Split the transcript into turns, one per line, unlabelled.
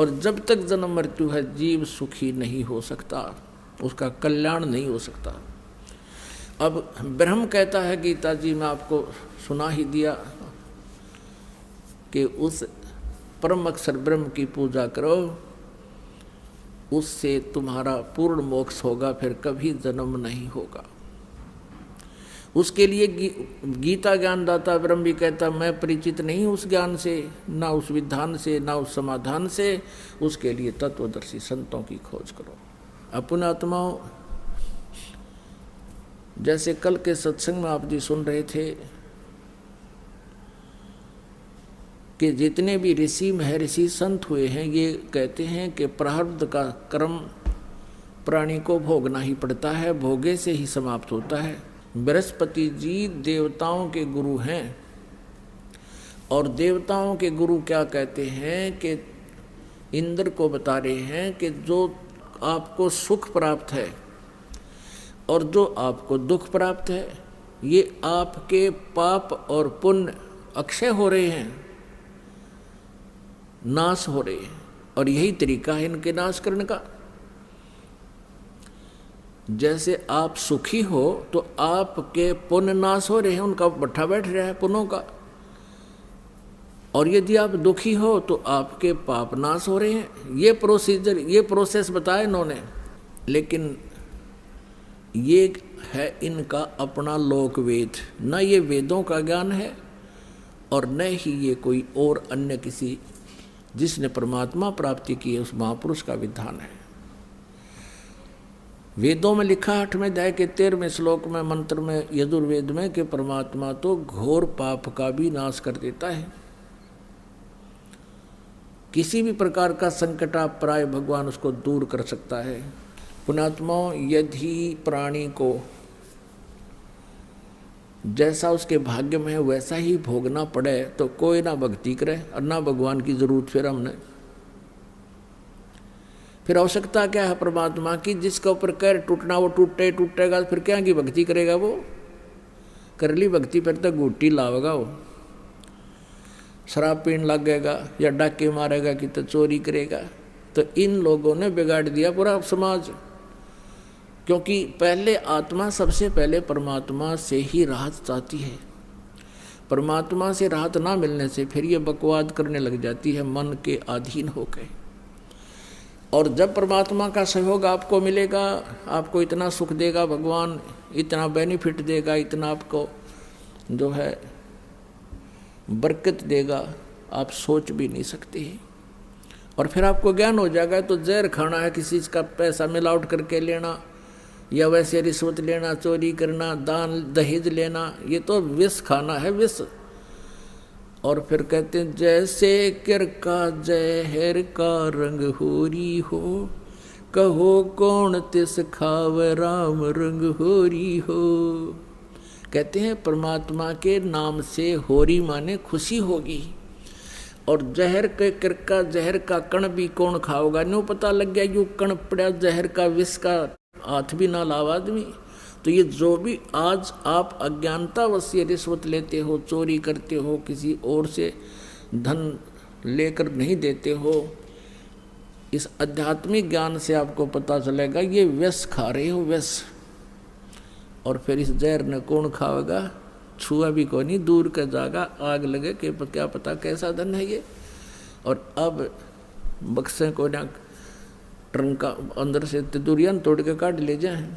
और जब तक जन्म मृत्यु है जीव सुखी नहीं हो सकता, उसका कल्याण नहीं हो सकता। अब ब्रह्म कहता है गीता जी में आपको सुना ही दिया कि उस परम अक्षर ब्रह्म की पूजा करो, उससे तुम्हारा पूर्ण मोक्ष होगा, फिर कभी जन्म नहीं होगा। उसके लिए गीता ज्ञानदाता ब्रह्म भी कहता मैं परिचित नहीं उस ज्ञान से, ना उस विधान से, ना उस समाधान से। उसके लिए तत्वदर्शी संतों की खोज करो। अपने आत्माओं, जैसे कल के सत्संग में आप जी सुन रहे थे कि जितने भी ऋषि महर्षि संत हुए हैं ये कहते हैं कि प्रारब्ध का कर्म प्राणी को भोगना ही पड़ता है, भोगे से ही समाप्त होता है। बृहस्पति जी देवताओं के गुरु हैं और देवताओं के गुरु क्या कहते हैं कि इंद्र को बता रहे हैं कि जो आपको सुख प्राप्त है और जो आपको दुख प्राप्त है ये आपके पाप और पुण्य अक्षय हो रहे हैं, नाश हो रहे हैं, और यही तरीका है इनके नाश करने का। जैसे आप सुखी हो तो आपके पुण्य नाश हो रहे हैं, उनका भट्ठा बैठ रहा है पुण्यों का, और यदि आप दुखी हो तो आपके पाप नाश हो रहे हैं। ये प्रोसीजर, ये प्रोसेस बताया इन्होंने, लेकिन ये है इनका अपना लोक वेद। न ये वेदों का ज्ञान है और न ही ये कोई और अन्य किसी जिसने परमात्मा प्राप्ति की है उस महापुरुष का विधान है। वेदों में लिखा 8वें अध्याय के 13वें श्लोक में मंत्र में यजुर्वेद में कि परमात्मा तो घोर पाप का भी नाश कर देता है। किसी भी प्रकार का संकट आप प्राय भगवान उसको दूर कर सकता है। पुण्यात्माओं, यदि प्राणी को जैसा उसके भाग्य में है वैसा ही भोगना पड़े तो कोई ना भक्ति करे और ना भगवान की जरूरत। फिर हमने फिर आवश्यकता क्या है परमात्मा की? जिसका ऊपर कैर टूटना वो टूटेगा, फिर क्या की भक्ति करेगा? वो कर ली भक्ति फिर तक घूटी लावेगा, वो शराब पीने लगेगा या डाके मारेगा कि तो चोरी करेगा। तो इन लोगों ने बिगाड़ दिया पूरा समाज, क्योंकि पहले आत्मा सबसे पहले परमात्मा से ही राहत चाहती है। परमात्मा से राहत ना मिलने से फिर ये बकवाद करने लग जाती है मन के अधीन होकर। और जब परमात्मा का सहयोग आपको मिलेगा, आपको इतना सुख देगा भगवान, इतना बेनिफिट देगा, इतना आपको जो है बरकत देगा, आप सोच भी नहीं सकते। और फिर आपको ज्ञान हो जाएगा तो जहर खाना है, किसी का पैसा मिलावट करके लेना या वैसे रिश्वत लेना, चोरी करना, दान दहेज लेना, ये तो विष खाना है, विष। और फिर कहते हैं जैसे किर का जहर का रंग होरी हो, कहो कौन तिस खाव राम रंग होरी हो। कहते हैं परमात्मा के नाम से होरी माने खुशी होगी, और जहर के किर का जहर का कण भी कौन खाओगा? न्यू पता लग गया यू कण पड़ा जहर का, विष का हाथ भी ना लावा आदमी। तो ये जो भी आज आप अज्ञानतावश ये रिश्वत लेते हो, चोरी करते हो, किसी और से धन लेकर नहीं देते हो, इस आध्यात्मिक ज्ञान से आपको पता चलेगा ये विष खा रहे हो, विष। और फिर इस जहर ने कौन खाएगा? छुआ भी कोई नहीं, दूर का जागा, आग लगे कि क्या पता कैसा धन है ये। और अब बक्से को ना ट्रंक का अंदर से दुरियान तोड़ के काट ले जाए।